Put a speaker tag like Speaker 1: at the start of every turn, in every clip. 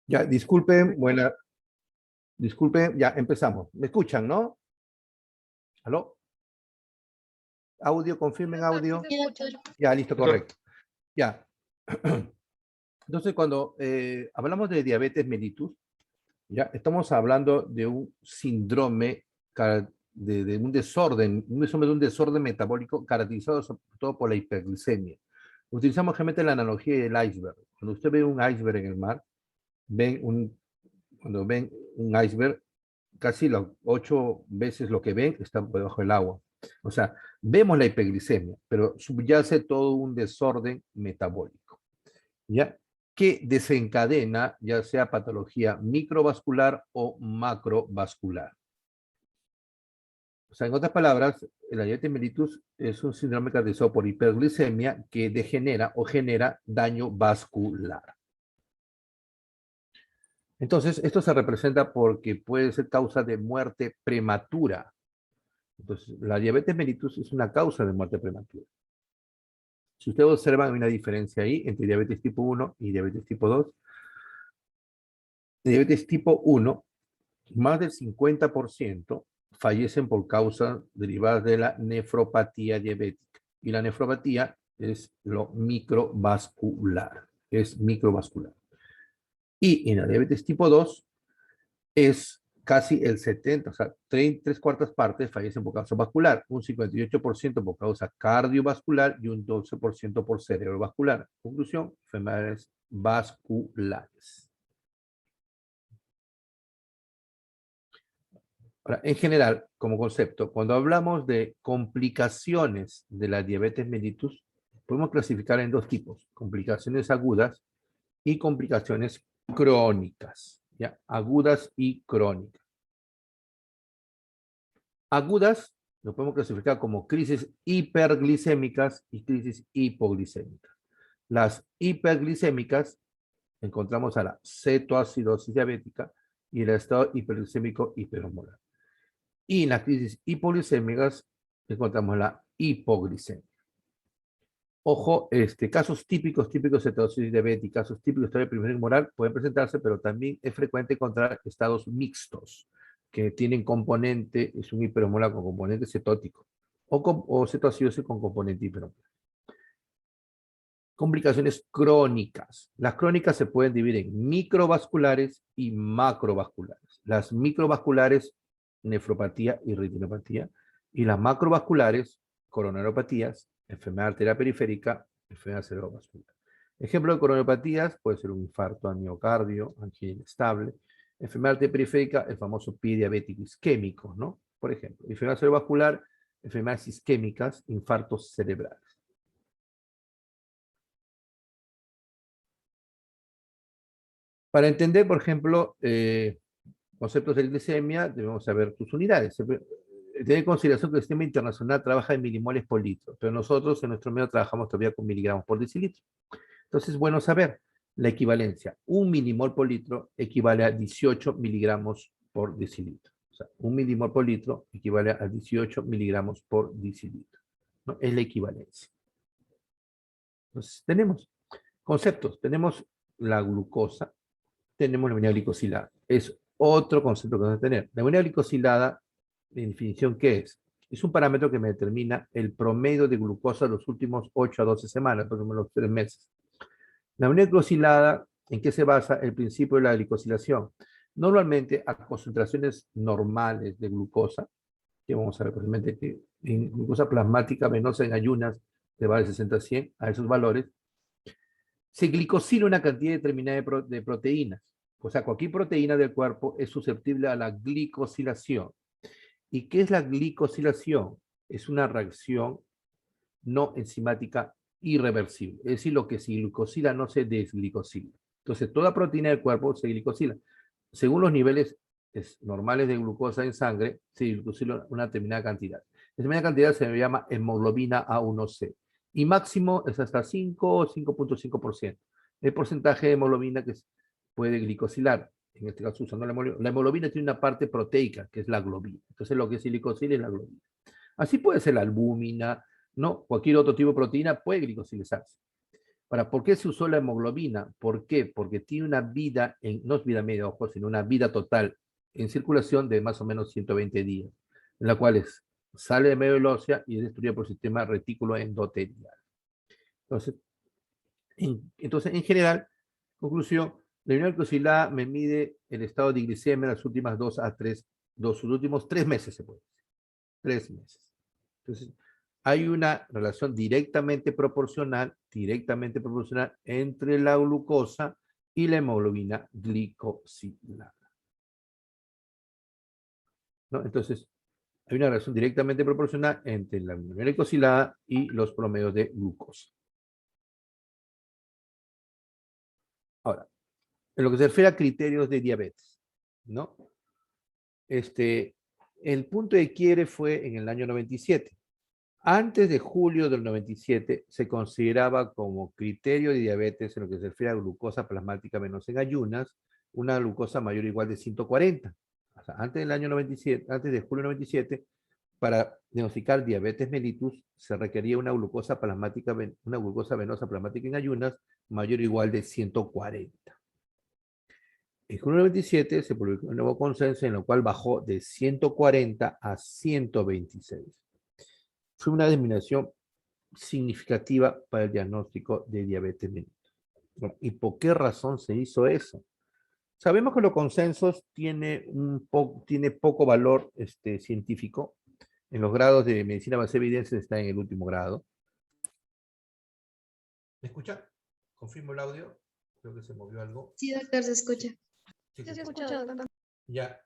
Speaker 1: Ya, disculpen, disculpen, ya empezamos. ¿Me escuchan, no? ¿Aló? ¿Audio? ¿Confirmen audio? Ya, listo, correcto. Ya. Entonces, cuando hablamos de diabetes mellitus, ya estamos hablando de un síndrome, de un desorden, un desorden metabólico caracterizado sobre todo por la hiperglicemia. Utilizamos generalmente la analogía del iceberg. Cuando usted ve un iceberg en el mar, cuando ven un iceberg, casi las 8 veces lo que ven está debajo del agua. O sea, vemos la hiperglicemia, pero subyace todo un desorden metabólico, ¿ya? Que desencadena ya sea patología microvascular o macrovascular. O sea, en otras palabras, la diabetes mellitus es un síndrome caracterizado por hiperglicemia que degenera o genera daño vascular. Entonces, esto se representa porque puede ser causa de muerte prematura. Entonces, la diabetes mellitus es una causa de muerte prematura. Si ustedes observan, hay una diferencia ahí entre diabetes tipo 1 y diabetes tipo 2. Diabetes tipo 1, más del 50% fallecen por causas derivadas de la nefropatía diabética. Y la nefropatía es lo microvascular, es microvascular. Y en la diabetes tipo 2 es casi el 70, o sea, 3/4 fallecen por causa vascular, un 58% por causa cardiovascular y un 12% por cerebrovascular. Conclusión, enfermedades vasculares. Ahora, en general, como concepto, cuando hablamos de complicaciones de la diabetes mellitus, podemos clasificar en dos tipos, complicaciones agudas y complicaciones crónicas, ¿ya? Agudas y crónicas. Agudas lo podemos clasificar como crisis hiperglicémicas y crisis hipoglicémicas. Las hiperglicémicas encontramos a la cetoacidosis diabética y el estado hiperglicémico hiperosmolar. Y en las crisis hipoglicémicas encontramos la hipoglicemia. Ojo, casos típicos de cetoacidosis diabética, casos típicos de hiperglicemia moral pueden presentarse, pero también es frecuente encontrar estados mixtos que tienen componente, es un hiperosmolar con componente cetótico o cetoacidosis con componente hiperosmolar. Complicaciones crónicas. Las crónicas se pueden dividir en microvasculares y macrovasculares. Las microvasculares, nefropatía y retinopatía, y las macrovasculares, coronariopatías, enfermedad arterial periférica, enfermedad cerebrovascular. Ejemplo de coronariopatías puede ser un infarto al miocardio, angina inestable, enfermedad arterial periférica, el famoso pie diabético isquémico, ¿no? Por ejemplo, enfermedad cerebrovascular, enfermedades isquémicas, infartos cerebrales. Para entender, por ejemplo, conceptos de glicemia, debemos saber sus unidades. Tener en consideración que el sistema internacional trabaja en milimoles por litro, pero nosotros en nuestro medio trabajamos todavía con miligramos por decilitro. Entonces es bueno saber la equivalencia. Un milimol por litro equivale a 18 miligramos por decilitro. O sea, un milimol por litro equivale a 18 miligramos por decilitro, ¿no? Es la equivalencia. Entonces tenemos conceptos. Tenemos la glucosa, tenemos la unidad glicosilada. Es otro concepto que vamos a tener. La unidad glicosilada, en definición, ¿qué es? Es un parámetro que me determina el promedio de glucosa de los últimos 8 a 12 semanas, por ejemplo, los 3 meses. La unidad glicosilada, ¿en qué se basa el principio de la glicosilación? Normalmente a concentraciones normales de glucosa, que vamos a ver posiblemente que en glucosa plasmática venosa en ayunas de vale 60 a 100, a esos valores, se glicosila una cantidad determinada de proteínas. O sea, cualquier proteína del cuerpo es susceptible a la glicosilación. ¿Y qué es la glicosilación? Es una reacción no enzimática irreversible. Es decir, lo que se glicosila no se desglicosila. Entonces, toda proteína del cuerpo se glicosila. Según los niveles normales de glucosa en sangre, se glicosila una determinada cantidad. Esa determinada cantidad se llama hemoglobina A1C. Y máximo es hasta 5 o 5.5%. El porcentaje de hemoglobina que puede glicosilar, en este caso usando la hemoglobina tiene una parte proteica, que es la globina. Entonces lo que se glicosila es la globina. Así puede ser la albúmina, ¿no? Cualquier otro tipo de proteína puede glicosilizarse. ¿Por qué se usó la hemoglobina? ¿Por qué? Porque tiene una vida, no es vida media, ojo, sino una vida total en circulación de más o menos 120 días, en la cual sale de médula ósea y es destruida por el sistema retículo endotelial. Entonces, en general, conclusión, la inulina glucosilada me mide el estado de glicemia en las últimas los últimos 3 meses, se puede decir. 3 meses. Entonces, hay una relación directamente proporcional entre la glucosa y la hemoglobina glicosilada, ¿no? Entonces, hay una relación directamente proporcional entre la hemoglobina glicosilada y los promedios de glucosa. Ahora, en lo que se refiere a criterios de diabetes, ¿no? El punto de quiebre fue en el año 97. Antes de julio del 97 se consideraba como criterio de diabetes en lo que se refiere a glucosa plasmática venosa en ayunas, una glucosa mayor o igual de 140. O sea, antes del año 97, antes de julio 97, para diagnosticar diabetes mellitus se requería una glucosa venosa plasmática en ayunas mayor o igual de 140. En julio del 97 se publicó un nuevo consenso en el cual bajó de 140 a 126. Fue una disminución significativa para el diagnóstico de diabetes mellitus. ¿Y por qué razón se hizo eso? Sabemos que los consensos tiene poco valor científico. En los grados de medicina basada en evidencia está en el último grado. ¿Me escucha? Confirmo el audio. Creo que se movió algo.
Speaker 2: Sí, doctor, se escucha.
Speaker 1: Sí,
Speaker 3: Sí, se escucha, doctor.
Speaker 1: ya.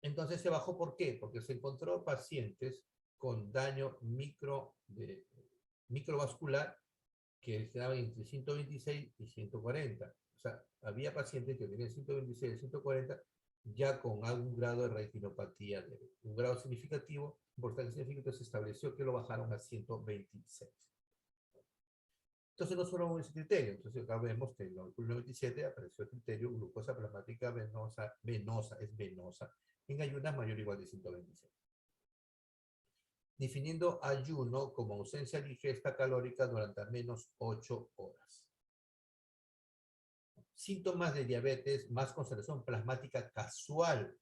Speaker 1: Entonces se bajó, ¿por qué? Porque se encontró pacientes con daño microvascular que quedaban entre 126 y 140. O sea, había pacientes que tenían 126 y 140 ya con algún grado de retinopatía leve. Un grado significativo, importante significativo, se estableció que lo bajaron a 126. Entonces no solo ese criterio, entonces acá vemos que en el 97 apareció el criterio glucosa plasmática venosa, en ayunas mayor o igual de 126. Definiendo ayuno como ausencia de ingesta calórica durante al menos 8 horas. Síntomas de diabetes más concentración plasmática casual,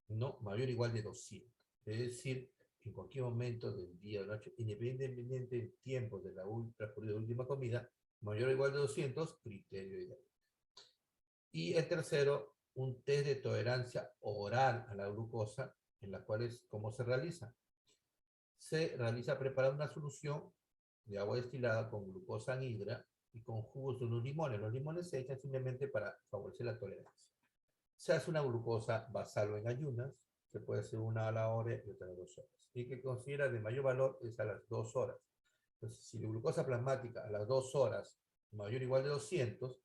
Speaker 1: ¿no? Mayor o igual de 200. Es decir, en cualquier momento del día o noche, independientemente del tiempo de la última comida, mayor o igual de 200, criterio de diabetes. Y el tercero, un test de tolerancia oral a la glucosa, en la cual es, ¿cómo se realiza? Se realiza preparando una solución de agua destilada con glucosa anhidra y con jugos de unos limones. Los limones se echan simplemente para favorecer la tolerancia. Se hace una glucosa basal o en ayunas, se puede hacer una a la hora y otra a las 2 horas. Y que considera de mayor valor es a las 2 horas. Entonces, si la glucosa plasmática a las 2 horas mayor o igual de 200,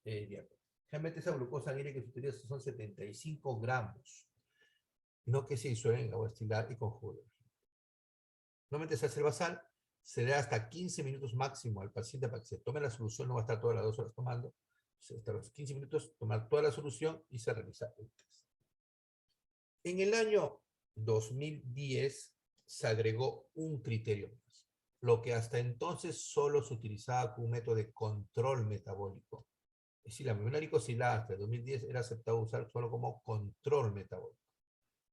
Speaker 1: diabetes. Realmente esa glucosa anhidra que se utiliza son 75 gramos, no que se disuelven en agua destilada y con jugo. Normalmente se hace el basal, se le da hasta 15 minutos máximo al paciente para que se tome la solución, no va a estar todas las 2 horas tomando. Hasta los 15 minutos, tomar toda la solución y se realiza el test. En el año 2010 se agregó un criterio más, lo que hasta entonces solo se utilizaba como un método de control metabólico. Es decir, la hemoglobina glicosilada hasta el 2010 era aceptado usar solo como control metabólico,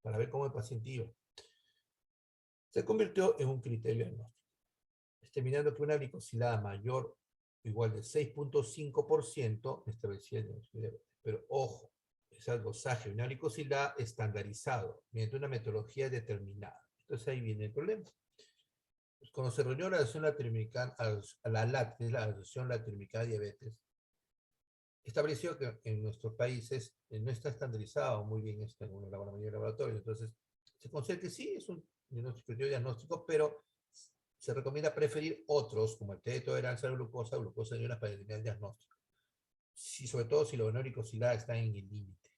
Speaker 1: para ver cómo el paciente iba. Se convirtió en un criterio diagnóstico, determinando que una glicosilada mayor o igual de 6.5% establecía el diagnóstico de diabetes. Pero ojo, es el dosaje de una glicosilada estandarizado, mediante una metodología determinada. Entonces ahí viene el problema. Pues cuando se reunió la Asociación Latinoamericana, la Asociación Latinoamericana de Diabetes, estableció que en nuestros países no está estandarizado muy bien esto en la mayoría de laboratorios. Entonces, se considera que sí, es un diagnóstico, pero se recomienda preferir otros, como el test de tolerancia a la glucosa de ayunas para determinar el diagnóstico. Sí, sobre todo si la glicosilada está en el límite,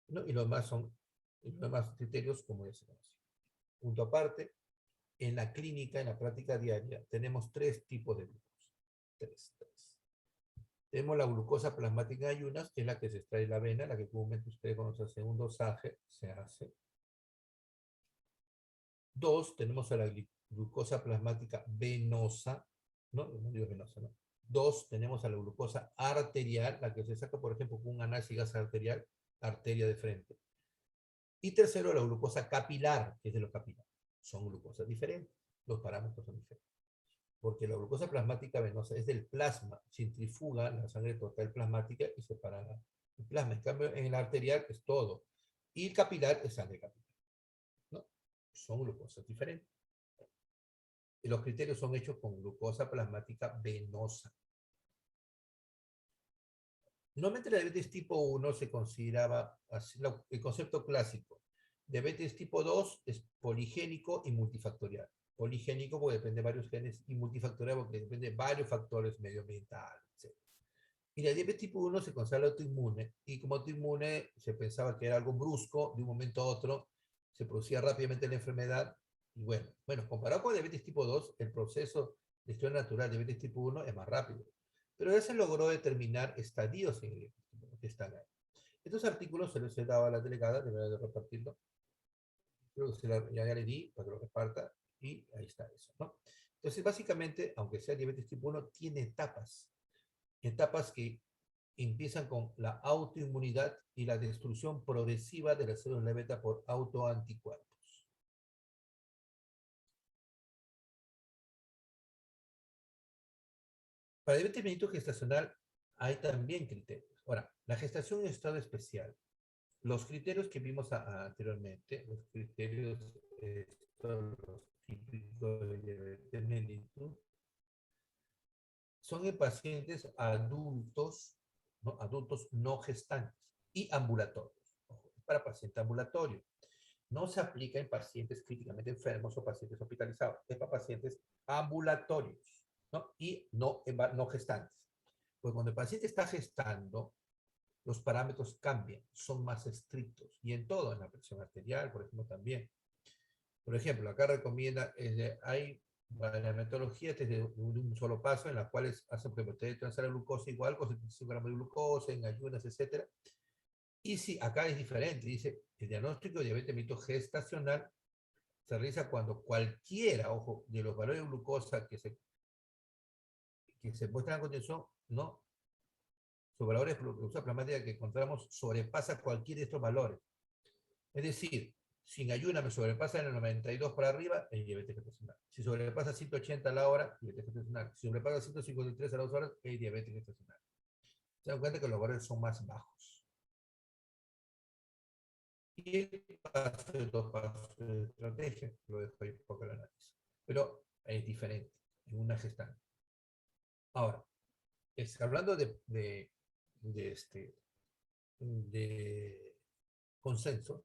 Speaker 1: ¿no? Y los demás criterios, como ya se conoce. Punto aparte, en la clínica, en la práctica diaria, tenemos 3 tipos de glucosa. Tres. Tenemos la glucosa plasmática en ayunas, que es la que se extrae de la vena, la que comúnmente ustedes cuando se hace un dosaje, se hace. 2, tenemos a la glucosa plasmática venosa, ¿no? Hemodiálisis venosa, ¿no? Dos, tenemos a la glucosa arterial, la que se saca, por ejemplo, con un análisis gas arterial, arteria de frente. Y tercero, la glucosa capilar, que es de los capilares. Son glucosas diferentes, los parámetros son diferentes. Porque la glucosa plasmática venosa es del plasma, centrifuga la sangre total plasmática y separa el plasma. En cambio, en el arterial es todo. Y el capilar es sangre capilar, ¿no? Son glucosas diferentes. Y los criterios son hechos con glucosa plasmática venosa. Normalmente la diabetes tipo 1 se consideraba, el concepto clásico, diabetes tipo 2 es poligénico y multifactorial. Poligénico porque depende de varios genes y multifactorial porque depende de varios factores medioambientales, etc. Y la diabetes tipo 1 se considera autoinmune y como autoinmune se pensaba que era algo brusco, de un momento a otro se producía rápidamente la enfermedad y bueno, comparado con la diabetes tipo 2, el proceso de historia natural de diabetes tipo 1 es más rápido. Pero ya se logró determinar estadios en el que están ahí. Estos artículos se los he dado a la delegada, debería de repartirlo. Creo que ya le di para que lo reparta y ahí está eso, ¿no? Entonces, básicamente, aunque sea diabetes tipo 1, tiene etapas que empiezan con la autoinmunidad y la destrucción progresiva de las células beta por autoanticuerpos. Para el diabetes mellitus gestacional hay también criterios. Ahora, la gestación en estado especial. Los criterios que vimos anteriormente, los criterios son los típicos de diabetes mellitus, son en pacientes adultos, ¿no? Adultos no gestantes y ambulatorios. Para paciente ambulatorio. No se aplica en pacientes críticamente enfermos o pacientes hospitalizados. Es para pacientes ambulatorios, ¿no? Y no gestantes. Pues cuando el paciente está gestando, los parámetros cambian, son más estrictos. Y en todo, en la presión arterial, por ejemplo, también. Por ejemplo, acá recomienda, hay varias metodologías de un solo paso en las cuales hacen que usted transar la glucosa igual, con 75 gramos de glucosa, en ayunas, etc. Y si acá es diferente, dice, el diagnóstico de diabetes mellitus gestacional se realiza cuando cualquiera, ojo, de los valores de glucosa que se muestran a continuación, no, sus valores de glucosa plasmática que encontramos sobrepasa cualquiera de estos valores. Es decir, sin ayuna me sobrepasa en el 92 para arriba, es diabetes gestacional. Si sobrepasa 180 a la hora, diabetes gestacional. Si sobrepasa 153 a las horas, es diabetes gestacional. Se dan cuenta que los valores son más bajos. Y el paso de dos pasos de estrategia, lo dejo ahí un poco el análisis. Pero es diferente en una gestante. Ahora, hablando de consenso,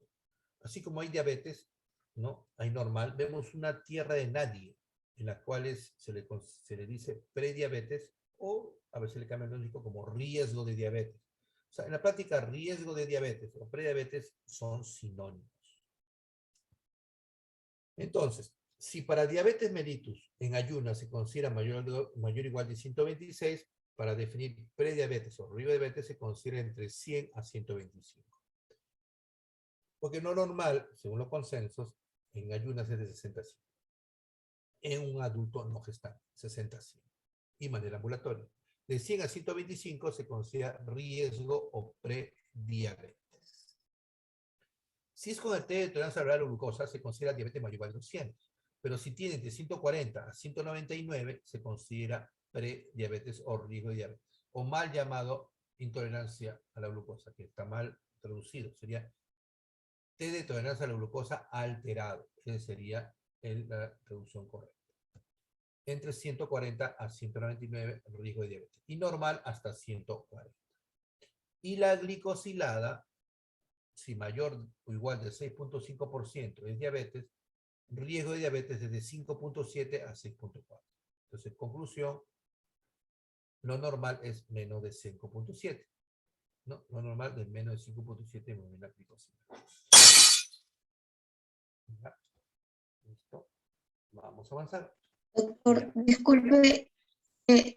Speaker 1: así como hay diabetes, ¿no? Hay normal, vemos una tierra de nadie, en la cual se le dice prediabetes o a veces le cambian el nombre como riesgo de diabetes. O sea, en la práctica, riesgo de diabetes o prediabetes son sinónimos. Entonces, si para diabetes mellitus en ayunas se considera mayor o igual de 126, para definir prediabetes o diabetes se considera entre 100 a 125. Porque no normal, según los consensos, en ayunas es de 60 a 100. En un adulto no gestante, 60 a 100. Y manera ambulatoria. De 100 a 125 se considera riesgo o prediabetes. Si es con el test de tolerancia a la glucosa, se considera diabetes mayor o igual de 200. Pero si tiene de 140 a 199, se considera prediabetes o riesgo de diabetes. O mal llamado intolerancia a la glucosa, que está mal traducido. Sería test de tolerancia a la glucosa alterado. Esa sería la traducción correcta. Entre 140 a 199, riesgo de diabetes. Y normal hasta 140. Y la glicosilada, si mayor o igual de 6.5% es diabetes, riesgo de diabetes desde 5.7 a 6.4. Entonces, conclusión, lo normal es menos de 5.7. ¿No? Lo normal es menos de 5.7 en la glicosilada. ¿Ya? ¿Listo? Vamos a avanzar.
Speaker 2: Doctor, disculpe,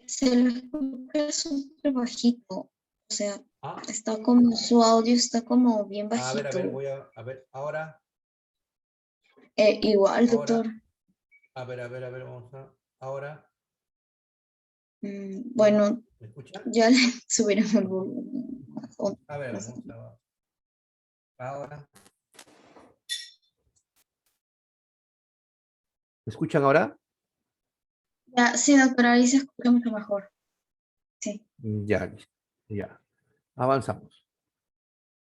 Speaker 2: se lo escucha súper bajito. O sea, está como, su audio está como bien bajito.
Speaker 1: A ver, ahora.
Speaker 2: Igual,
Speaker 1: ahora,
Speaker 2: doctor.
Speaker 1: a ver, vamos a. Ahora.
Speaker 2: Bueno,
Speaker 1: ¿Me escucha?
Speaker 2: ya le subiremos el volumen.
Speaker 1: A ver, vamos ahora. ¿Me escuchan ahora?
Speaker 2: Ya, sí, doctor, ahí se escucha mucho mejor. Sí.
Speaker 1: Ya, ya. Avanzamos.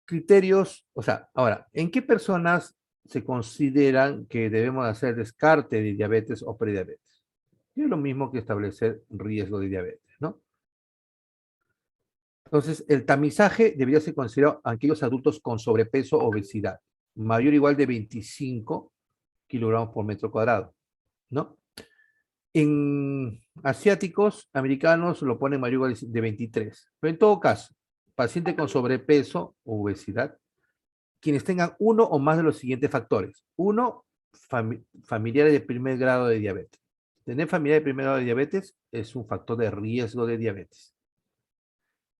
Speaker 1: Criterios, o sea, ahora, ¿en qué personas se consideran que debemos hacer descarte de diabetes o prediabetes? Es lo mismo que establecer riesgo de diabetes, ¿no? Entonces, el tamizaje debería ser considerado a aquellos adultos con sobrepeso o obesidad, mayor o igual de 25 kilogramos por metro cuadrado, ¿no? En asiáticos, americanos lo ponen mayor o igual de 23. Pero en todo caso, paciente con sobrepeso o obesidad, quienes tengan uno o más de los siguientes factores. Uno, familiares de primer grado de diabetes. Tener familiares de primer grado de diabetes es un factor de riesgo de diabetes.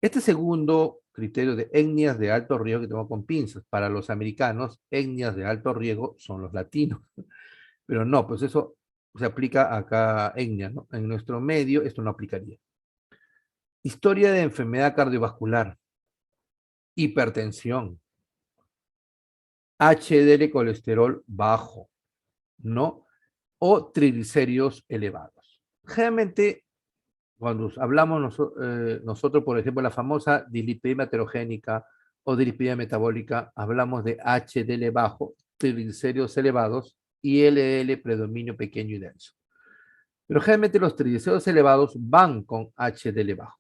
Speaker 1: Este segundo criterio de etnias de alto riesgo que tengo con pinzas, para los americanos, etnias de alto riesgo son los latinos. Pero no, pues eso se aplica acá etnia, ¿no? En nuestro medio esto no aplicaría. Historia de enfermedad cardiovascular, hipertensión, HDL colesterol bajo, ¿no? O triglicéridos elevados. Generalmente, cuando hablamos nosotros, por ejemplo, la famosa dislipidemia heterogénica o dislipidemia metabólica, hablamos de HDL bajo, triglicéridos elevados y LDL predominio pequeño y denso. Pero generalmente los triglicéridos elevados van con HDL bajo.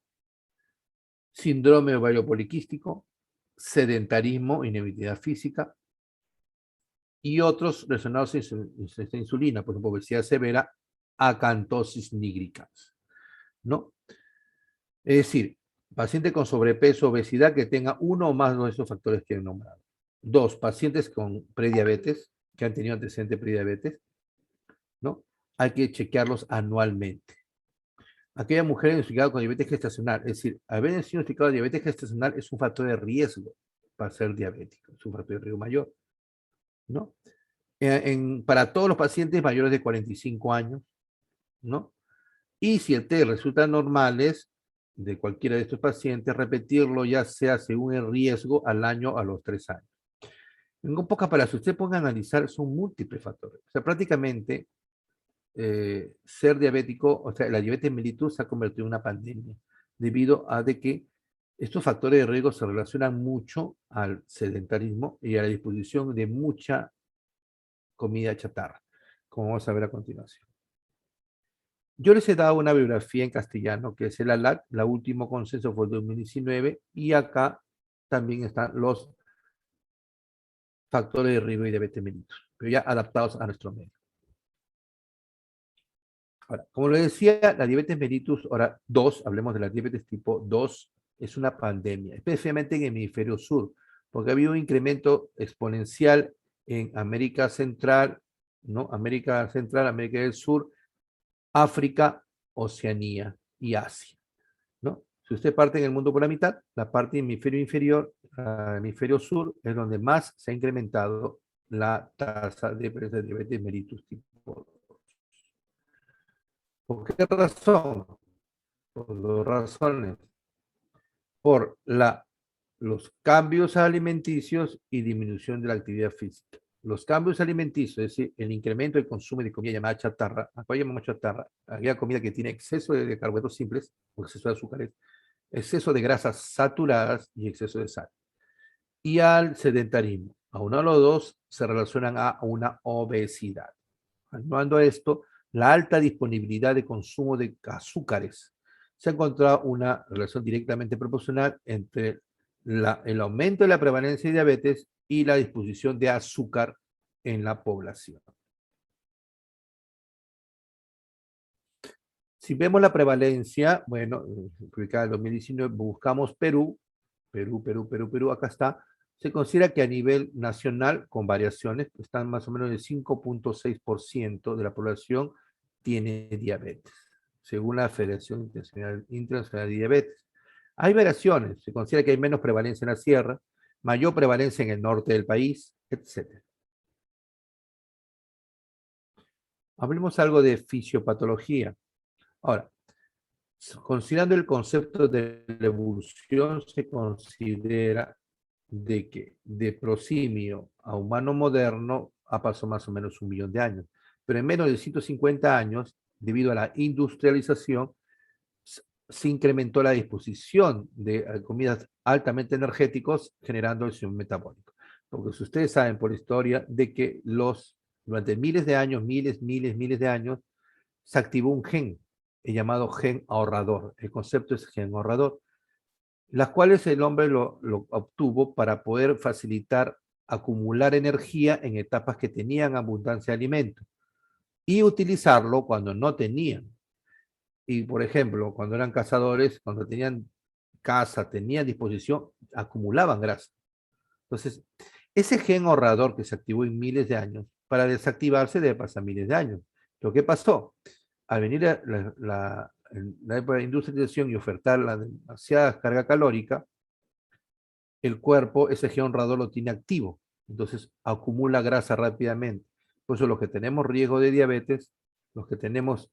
Speaker 1: Síndrome ovario poliquístico, sedentarismo, inactividad física, y otros relacionados a insulina, por ejemplo, obesidad severa, acantosis nigricans, ¿no? Es decir, paciente con sobrepeso, obesidad que tenga uno o más de esos factores que he nombrado. Dos, pacientes con prediabetes, que han tenido antecedente prediabetes, ¿no? Hay que chequearlos anualmente. Aquella mujer diagnosticada con diabetes gestacional, es decir, haber diagnosticado diabetes gestacional es un factor de riesgo para ser diabético, es un factor de riesgo mayor, ¿no? Para todos los pacientes mayores de 45 años, ¿no? Y si el test resulta normales de cualquiera de estos pacientes, repetirlo ya sea según el riesgo al año a los 3 años. En pocas palabras, si usted ponga a analizar, son múltiples factores. O sea, prácticamente ser diabético, o sea, la diabetes mellitus se ha convertido en una pandemia debido a de que estos factores de riesgo se relacionan mucho al sedentarismo y a la disposición de mucha comida chatarra, como vamos a ver a continuación. Yo les he dado una bibliografía en castellano, que es el ALAC, la último consenso fue el 2019, y acá también están los factores de riesgo y diabetes mellitus, pero ya adaptados a nuestro medio. Ahora, como les decía, la diabetes mellitus, ahora 2, hablemos de la diabetes tipo 2, es una pandemia, especialmente en el hemisferio sur, porque ha habido un incremento exponencial en América Central, ¿no? América Central, América del Sur, África, Oceanía y Asia, ¿no? Si usted parte en el mundo por la mitad, la parte hemisferio inferior, hemisferio sur, es donde más se ha incrementado la tasa de diabetes mellitus tipo 2. ¿Por qué razón? Por dos razones. Por los cambios alimenticios y disminución de la actividad física. Los cambios alimenticios, es decir, el incremento del consumo de comida llamada chatarra, acá llamamos chatarra, aquella comida que tiene exceso de carbohidratos simples, o exceso de azúcares, exceso de grasas saturadas y exceso de sal. Y al sedentarismo. A uno de los dos se relacionan a una obesidad. Aunando a esto, la alta disponibilidad de consumo de azúcares. Se ha encontrado una relación directamente proporcional entre el aumento de la prevalencia de diabetes y la disposición de azúcar en la población. Si vemos la prevalencia, bueno, publicada en 2019, buscamos Perú, acá está. Se considera que a nivel nacional, con variaciones, están más o menos el 5.6% de la población tiene diabetes, según la Federación Internacional de Diabetes. Hay variaciones, se considera que hay menos prevalencia en la sierra, mayor prevalencia en el norte del país, etc. Hablemos algo de fisiopatología. Ahora, considerando el concepto de la evolución, se considera de que de prosimio a humano moderno ha pasado más o menos 1 millón de años. Pero en menos de 150 años, debido a la industrialización, se incrementó la disposición de comidas altamente energéticos, generando el síndrome metabólico. Porque si ustedes saben por historia de que durante miles de años, miles de años, se activó un gen, el llamado gen ahorrador. El concepto es gen ahorrador, las cuales el hombre lo obtuvo para poder facilitar acumular energía en etapas que tenían abundancia de alimento y utilizarlo cuando no tenían. Y por ejemplo, cuando eran cazadores, cuando tenían caza, tenían disposición, acumulaban grasa. Entonces, ese gen ahorrador que se activó en miles de años, para desactivarse debe pasar miles de años. Lo que pasó, al venir la época de industrialización y ofertar la demasiada carga calórica, el cuerpo ese gen ahorrador lo tiene activo, entonces acumula grasa rápidamente. Por eso los que tenemos riesgo de diabetes, los que tenemos,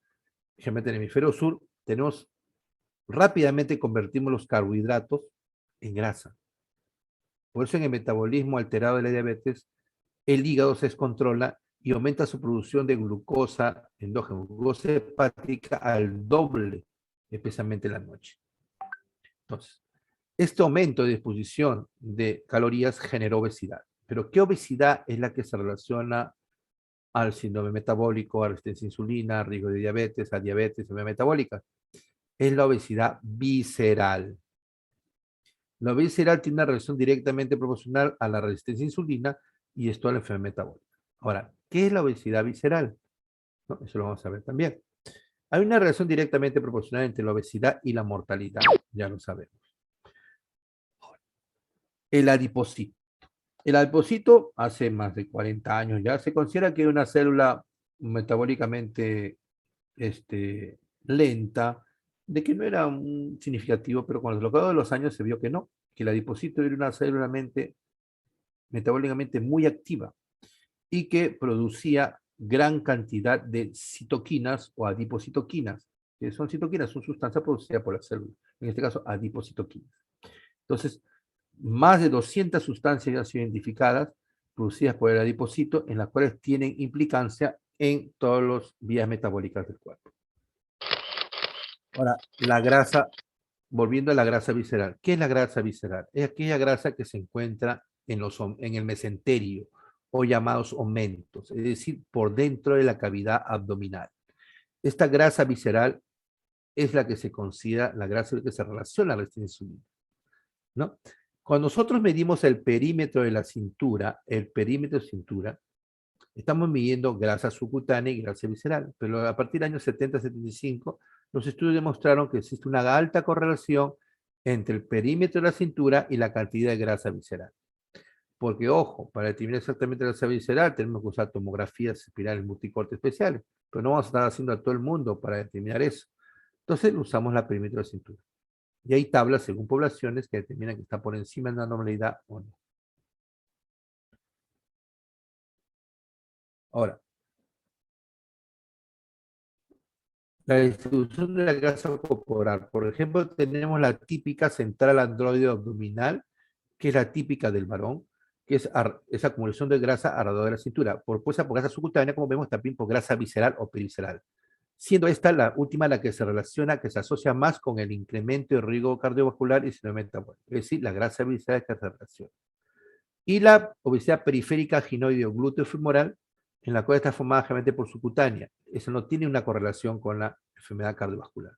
Speaker 1: generalmente en el hemisferio sur, tenemos rápidamente convertimos los carbohidratos en grasa. Por eso en el metabolismo alterado de la diabetes, el hígado se descontrola y aumenta su producción de glucosa endógena, glucosa hepática al doble, especialmente en la noche. Entonces, este aumento de disposición de calorías generó obesidad. Pero ¿qué obesidad es la que se relaciona al síndrome metabólico, a la resistencia a insulina, a riesgo de diabetes, a diabetes, enfermedad metabólica? Es la obesidad visceral. La obesidad visceral tiene una relación directamente proporcional a la resistencia a insulina y esto a la enfermedad metabólica. Ahora, ¿qué es la obesidad visceral? ¿No? Eso lo vamos a ver también. Hay una relación directamente proporcional entre la obesidad y la mortalidad, ya lo sabemos. El adipocito. El adipocito hace más de 40 años ya se considera que es una célula metabólicamente lenta, de que no era un significativo, pero con los de los años se vio que no, que el adipocito era una célula metabólicamente muy activa y que producía gran cantidad de citoquinas o adipocitoquinas, que son citoquinas, son sustancias producidas por la célula, en este caso adipocitoquinas. Entonces, más de 200 sustancias ya han sido identificadas, producidas por el adipocito, en las cuales tienen implicancia en todas las vías metabólicas del cuerpo. Ahora, la grasa, volviendo a la grasa visceral. ¿Qué es la grasa visceral? Es aquella grasa que se encuentra en el mesenterio o llamados omentos, es decir, por dentro de la cavidad abdominal. Esta grasa visceral es la que se considera la grasa que se relaciona a la resistencia insulina, ¿no? Cuando nosotros medimos el perímetro de la cintura, estamos midiendo grasa subcutánea y grasa visceral, pero a partir del año 70-75, los estudios demostraron que existe una alta correlación entre el perímetro de la cintura y la cantidad de grasa visceral. Porque, ojo, para determinar exactamente la grasa visceral tenemos que usar tomografías espirales multicorte especiales, pero no vamos a estar haciendo a todo el mundo para determinar eso. Entonces usamos la perímetro de la cintura. Y hay tablas según poblaciones que determinan que está por encima de la normalidad o no. Ahora, la distribución de la grasa corporal. Por ejemplo, tenemos la típica central androide abdominal, que es la típica del varón, que es esa acumulación de grasa alrededor de la cintura, por grasa subcutánea, como vemos también por grasa visceral o perivisceral. Siendo esta la última la que se relaciona, que se asocia más con el incremento de riesgo cardiovascular y síndrome metabólico, es decir, la grasa visceral que se relaciona. Y la obesidad periférica ginoideo glúteo femoral, en la cual está formada generalmente por subcutánea. Eso no tiene una correlación con la enfermedad cardiovascular.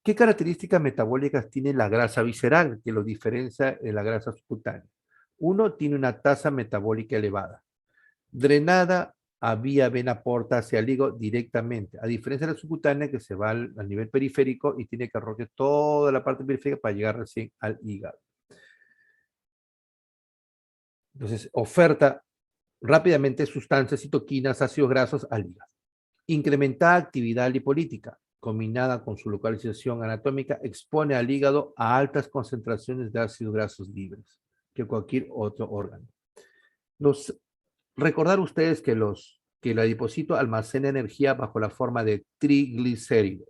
Speaker 1: ¿Qué características metabólicas tiene la grasa visceral que lo diferencia de la grasa subcutánea? Uno, tiene una tasa metabólica elevada, drenada a vía vena porta hacia el hígado directamente, a diferencia de la subcutánea que se va al nivel periférico y tiene que recorrer toda la parte periférica para llegar recién al hígado. Entonces, oferta rápidamente sustancias, citoquinas, ácidos grasos al hígado. Incrementada actividad lipolítica, combinada con su localización anatómica, expone al hígado a altas concentraciones de ácidos grasos libres que cualquier otro órgano. Recordar ustedes que los que el adipocito almacena energía bajo la forma de triglicéridos.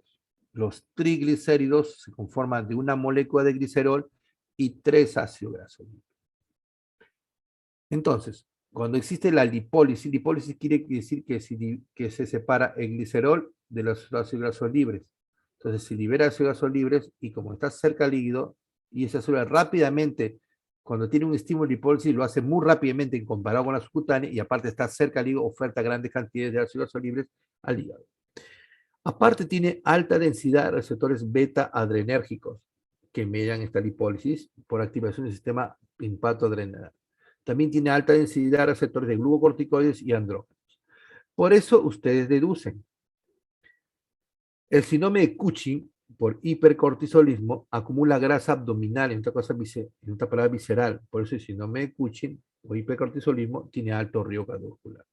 Speaker 1: Los triglicéridos se conforman de una molécula de glicerol y 3 ácidos grasos. Entonces, cuando existe la lipólisis quiere decir que se separa el glicerol de los ácidos grasos libres. Entonces, se libera ácidos grasos libres y como está cerca al líquido, y esa célula rápidamente, cuando tiene un estímulo de lipólisis, lo hace muy rápidamente en comparado con la subcutánea y aparte está cerca al hígado, oferta grandes cantidades de ácidos grasos libres al hígado. Aparte tiene alta densidad de receptores beta adrenérgicos que median esta lipólisis por activación del sistema impacto adrenal. También tiene alta densidad de receptores de glucocorticoides y andrógenos. Por eso ustedes deducen. El síndrome de Cushing, por hipercortisolismo, acumula grasa abdominal, en otra palabra visceral. Por eso el síndrome de Cushing, o hipercortisolismo, tiene alto riesgo cardiovascular.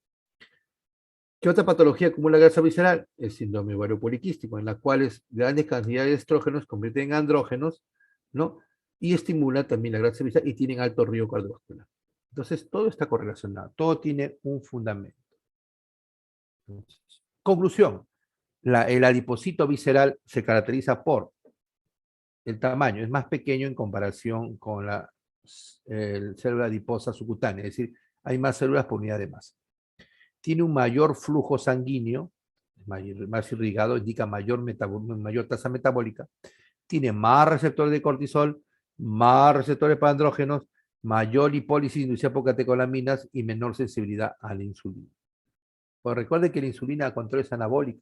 Speaker 1: ¿Qué otra patología acumula grasa visceral? El síndrome ovario poliquístico, en la cual grandes cantidades de estrógenos se convierten en andrógenos, ¿no? Y estimula también la grasa visceral y tienen alto riesgo cardiovascular. Entonces, todo está correlacionado, todo tiene un fundamento. Entonces, conclusión, el adipocito visceral se caracteriza por el tamaño, es más pequeño en comparación con la célula adiposa subcutánea, es decir, hay más células por unidad de masa. Tiene un mayor flujo sanguíneo, más irrigado, indica mayor tasa metabólica, tiene más receptores de cortisol, más receptores para andrógenos, mayor lipólisis inducida por catecolaminas y menor sensibilidad a la insulina. Pues recuerde que la insulina al contrario es anabólica,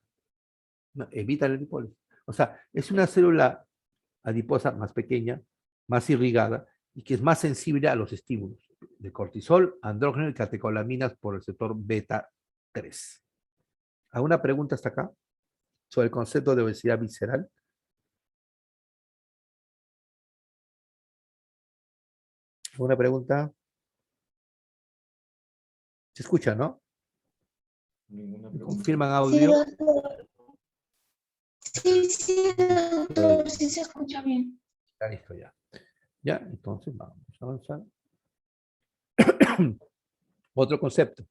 Speaker 1: no, evita la lipólisis. O sea, es una célula adiposa más pequeña, más irrigada y que es más sensible a los estímulos de cortisol, andrógeno y catecolaminas por el receptor beta 3. ¿Alguna pregunta hasta acá sobre el concepto de obesidad visceral? ¿Alguna pregunta? ¿Se escucha, no?
Speaker 3: Ninguna pregunta.
Speaker 1: ¿Confirman
Speaker 2: Sí,
Speaker 1: audio?
Speaker 2: doctor. Sí, doctor, sí se escucha bien.
Speaker 1: Está listo ya. Ya, entonces vamos a avanzar. Otro concepto.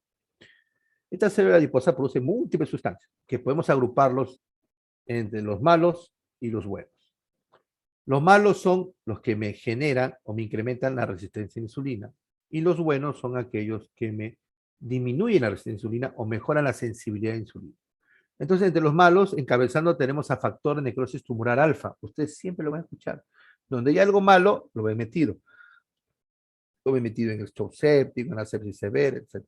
Speaker 1: Esta célula adiposa produce múltiples sustancias que podemos agruparlos entre los malos y los buenos. Los malos son los que me generan o me incrementan la resistencia a la insulina y los buenos son aquellos que me disminuyen la resistencia a la insulina o mejoran la sensibilidad a la insulina. Entonces, entre los malos, encabezando tenemos a factor de necrosis tumoral alfa. Ustedes siempre lo van a escuchar. Donde hay algo malo, lo ven metido. Lo ven metido en el shock séptico, en la sepsis severa, etc.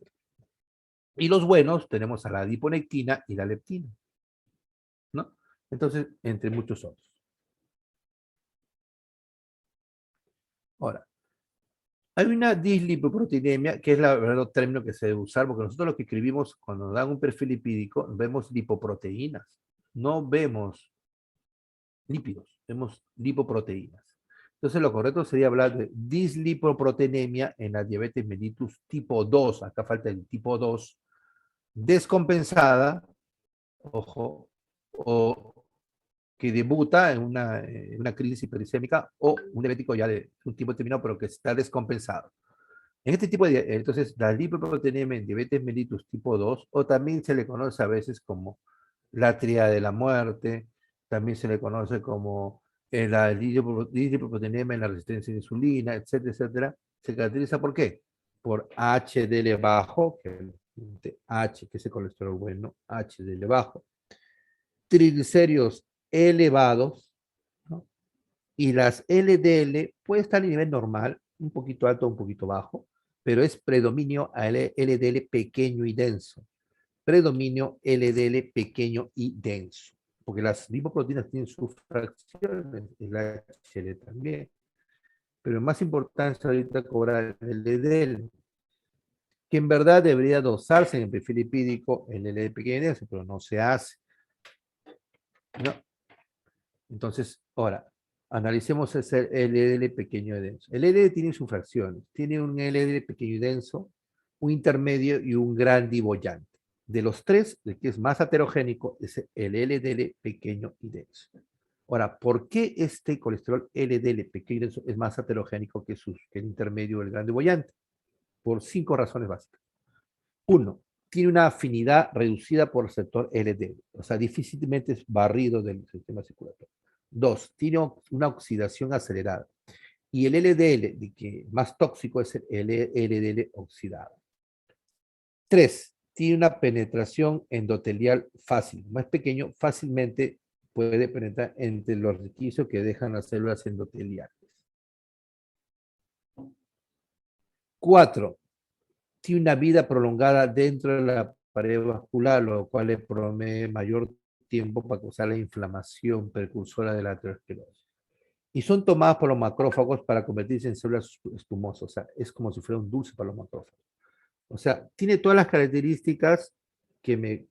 Speaker 1: Y los buenos tenemos a la adiponectina y la leptina, ¿no? Entonces, entre muchos otros. Ahora, hay una dislipoproteinemia, que es el verdadero término que se debe usar, porque nosotros lo que escribimos cuando nos dan un perfil lipídico, vemos lipoproteínas, no vemos lípidos, vemos lipoproteínas. Entonces lo correcto sería hablar de dislipoproteinemia en la diabetes mellitus tipo 2, acá falta el tipo 2, descompensada, ojo, o que debuta en una crisis hiperglicémica o un diabético ya de un tipo determinado, pero que está descompensado. En este tipo de, entonces, la lipoproteinemia en diabetes mellitus tipo 2, o también se le conoce a veces como la tríada de la muerte, también se le conoce como la lipoproteinemia en la resistencia a la insulina, etcétera, etcétera, se caracteriza ¿por qué? Por HDL bajo, que es H, que es el colesterol bueno, HDL bajo, triglicéridos elevados, ¿no? Y las LDL puede estar a nivel normal, un poquito alto, un poquito bajo, pero es predominio a LDL pequeño y denso. Predominio LDL pequeño y denso. Porque las lipoproteínas tienen sus fracciones, el HDL también. Pero más importante ahorita cobrar el LDL, que en verdad debería dosarse en el perfil lipídico el LDL pequeño y denso, pero no se hace. ¿No? Entonces, ahora, analicemos ese LDL pequeño y denso. El LDL tiene sus fracciones. Tiene un LDL pequeño y denso, un intermedio y un grandiboyante. De los tres, el que es más heterogénico es el LDL pequeño y denso. Ahora, ¿por qué este colesterol LDL pequeño y denso es más heterogénico que el intermedio o el grandiboyante? Por 5 razones básicas. Uno, tiene una afinidad reducida por receptor LDL, o sea, difícilmente es barrido del sistema circulatorio. 2, tiene una oxidación acelerada. Y el LDL, que más tóxico, es el LDL oxidado. 3, tiene una penetración endotelial fácil, más pequeño, fácilmente puede penetrar entre los resquicios que dejan las células endoteliales. 4, tiene una vida prolongada dentro de la pared vascular, lo cual le promete mayor tiempo para causar la inflamación precursora de la aterosclerosis. Y son tomadas por los macrófagos para convertirse en células espumosas, o sea, es como si fuera un dulce para los macrófagos. O sea, tiene todas las características que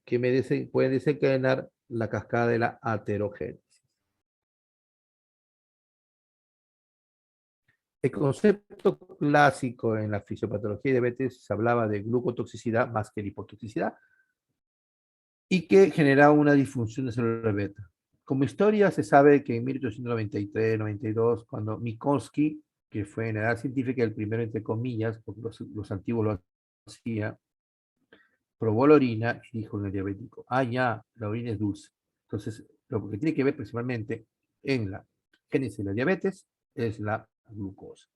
Speaker 1: pueden desencadenar la cascada de la aterogénesis. El concepto clásico en la fisiopatología de diabetes se hablaba de glucotoxicidad más que lipotoxicidad y que generaba una disfunción de células beta. Como historia se sabe que en 1893-92, cuando Minkowski, que fue en edad científica el primero entre comillas, porque los antiguos lo hacían, probó la orina y dijo en el diabético, ya, la orina es dulce. Entonces, lo que tiene que ver principalmente en la génesis de la diabetes es la glucosa.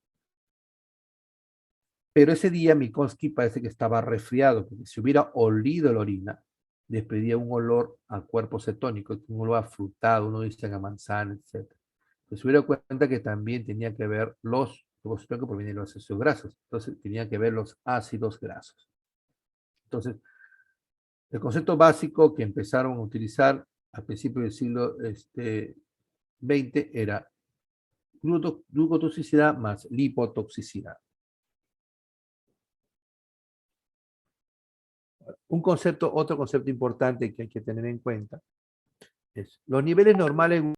Speaker 1: Pero ese día Minkowski parece que estaba resfriado, porque si hubiera olido la orina, despedía un olor a cuerpo cetónico, un olor afrutado, uno dice a manzana, etc. Pues se hubiera cuenta que también tenía que ver los que provienen de los ácidos grasos, entonces tenía que ver los ácidos grasos. Entonces, el concepto básico que empezaron a utilizar a principios del siglo XX era glucotoxicidad más lipotoxicidad. Otro concepto importante que hay que tener en cuenta es los niveles normales